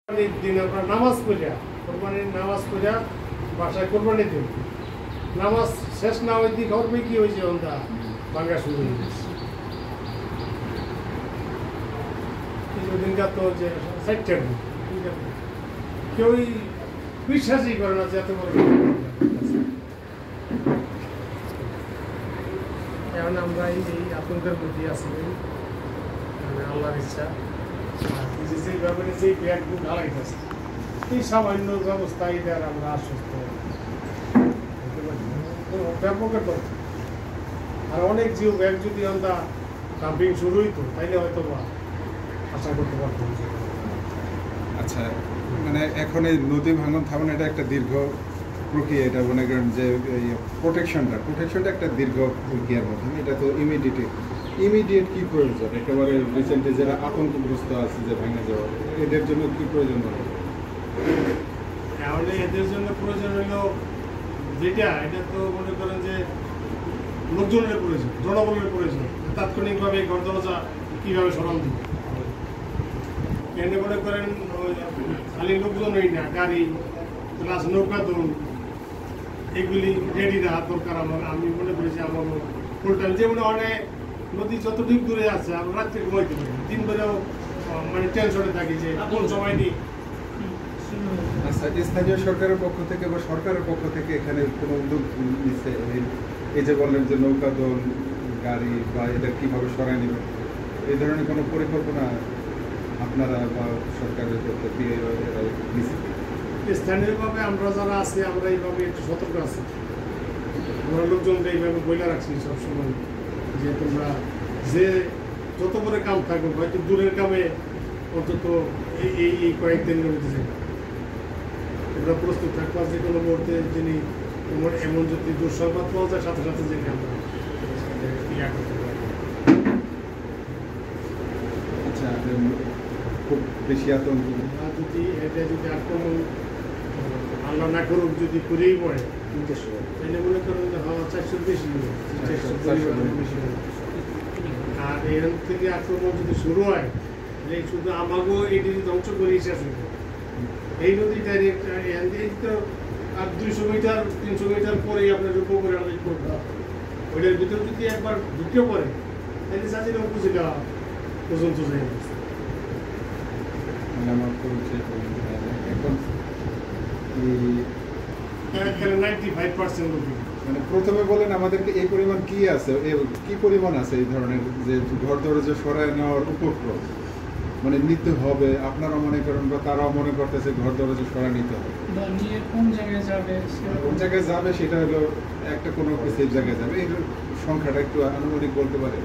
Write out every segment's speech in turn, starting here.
দিন আমরা নামাজ পড়িয়া কোরবানির নামাজ পড়িয়া বাসায় কোরবানি দিন নামাজ শেষ না হইতে খবর পেয়ে কি হয়েছে ওটা ভাঙ্গা শুরু হয়ে গেছে কিছুদিনকার তো যে সাইটটা কেউই বিশ্বাসই করে না যে এত বড় এখন আমরা এই আতঙ্কের মধ্যে আছি আল্লাহর ইচ্ছা যেভাবে সেই ব্যাগগুলো ঢালাইতেছে এই সামান্য ব্যবস্থায় দেওয়ার আমরা আশ্বস্ত ব্যাপকের তথ্য আর অনেক জিও ব্যাগ যদি আমরা ডাম্পিং শুরু হইতো তাইলে হয়তো বা আশা করতে পারতাম। আচ্ছা, মানে এখন এই নদী ভাঙন থামান এটা একটা দীর্ঘ প্রক্রিয়া, এটা মনে করেন যে প্রোটেকশনটা একটা দীর্ঘ প্রক্রিয়ার মাধ্যমে, এটা তো ইমিডিয়েট কি প্রয়োজন? একেবারে রিসেন্টলি যারা আতঙ্কগ্রস্ত আছে যে ভেঙে যাওয়া, এদের জন্য কি প্রয়োজন হবে? তাহলে এদের জন্য প্রয়োজন হলো যেটা, এটা তো মনে করেন যে লোকজনের প্রয়োজন, জনবলের প্রয়োজন। তাৎক্ষণিকভাবে ঘর দরজা কীভাবে সরান দিব, এনে মনে করেন খালি লোকজনই না, গাড়ি প্লাস নৌকা দৌড় এগুলি রেডি রাখা দরকার। আমি মনে করি যে আমার ফুল টাইম যেমন অনেক নদী যতটুকু দূরে আছে আমরা রাত্রে ঘুমাইতে পারি, দিন বেলাও মানে টেনশনে থাকি যে কোন সময় নিই। আচ্ছা, স্থানীয় সরকারের পক্ষ থেকে বা সরকারের পক্ষ থেকে এখানে কোনো উদ্যোগ নিচ্ছে? এই যে বললেন যে নৌকা দল গাড়ি বা এদের কীভাবে সরাই নেবেন, এই ধরনের কোনো পরিকল্পনা আপনারা বা সরকারের পক্ষ থেকে নিচ্ছে? স্থানীয়ভাবে আমরা যারা আছি আমরা এইভাবে একটু সতর্ক আছি, আমরা লোকজনকে এইভাবে বইলা রাখছি সবসময় যে তোমরা যে যত করে কাম থাকবে হয়তো দূরের কামে অন্তত এই কয়েকদিনের মধ্যে আমরা প্রস্তুত থাকবো। যে কোনো মুহূর্তে যিনি তোমার এমন যদি দুঃসংবাদ পাওয়া যায় সাথে সাথে যিনি আমরা ইয়া করতে পারবো। আচ্ছা, খুব বেশি আতঙ্ক যদি এটা যদি আক্রমণ আল্লাহ না করুক যদি করেই পড়ে তাহলে মনে করেন যে 400 বেশি বেশি আর এর থেকে আক্রমণ যদি শুরু হয় তাহলে শুধু আমাকেও এটি ধ্বংস করে শেষ হইব। এই নদী ডাইরেক্ট তো আর 200 মিটার 300 মিটার পরেই আপনার উপরে অনেক করবে, ওইটার ভিতরে যদি একবার ঢুকে পড়ে তাহলে সাজিয়ে উপজেলা পর্যন্ত যাই এখন 95% লোক। মানে প্রথমে বলেন আমাদেরকে এই পরিমাণ কি আছে, কি পরিমাণ আছে এই ধরনের যে ঘর দরজা সরায় নেওয়ার উপক্রম মানে নিতে হবে? আপনারা মনে করেন বা তারাও মনে করতেছে ঘর দরজা সরায় নিতে হবে, কোন জায়গায় যাবে সেটা হলো একটা কোনো সেফ জায়গায় যাবে। এর সংখ্যাটা একটু আনুমানিক বলতে পারে?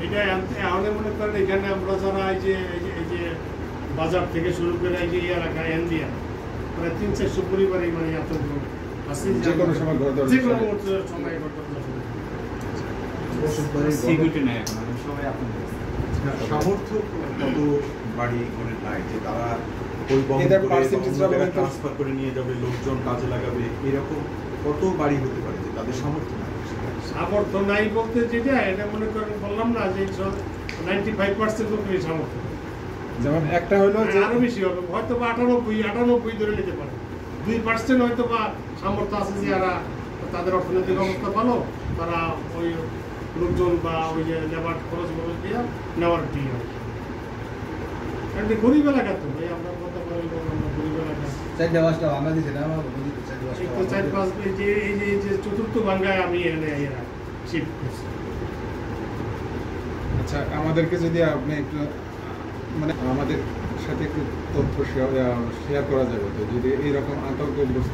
এটা আমাদের মনে করেন এখানে আমরা যারা এই যে বাজার থেকে শুরু করে এই যে এলাকা এন্ডিয়া প্রায় 300-400 পরিবারই মানে আতঙ্ক আছে, যে কোনো সময় ঘর দরজা যে কোনো মুহূর্তে সময় ঘর দরজা সিকিউরিটি নেই এখন, সবাই আতঙ্ক। সামর্থ্য কত বাড়ি ঘরে নাই যে তারা ট্রান্সফার করে নিয়ে যাবে, লোকজন কাজে লাগাবে, এরকম কত বাড়ি হতে পারে যে তাদের সামর্থ্য নাই? সামর্থ্য নাই বলতে যেটা এটা মনে করেন বললাম না যে 95% লোকেরই সামর্থ্য, যেমন একটা হলো যে আরো বেশি হবে, হয়তো বা 98 ধরে নিতে পারে। 2% হয়তো বা সামর্থ্য আছে যে যারা তাদের অর্থনৈতিক অবস্থা ভালো, তারা ওই লোকজন বা ওই যে লেবার খরচ দিয়ে নেওয়ার দিয়ে গরিব এলাকা তো ভাই, আমরা কথা বলবো আমরা গরিব এলাকা। এই যে চতুর্থ বাঙ্গায় আমি এনে শিফট করছি। আচ্ছা, আমাদেরকে যদি আপনি একটু মানে আমাদের সাথে একটু তথ্য শেয়ার করা যাবে তো, যদি এইরকম আতঙ্কগ্রস্ত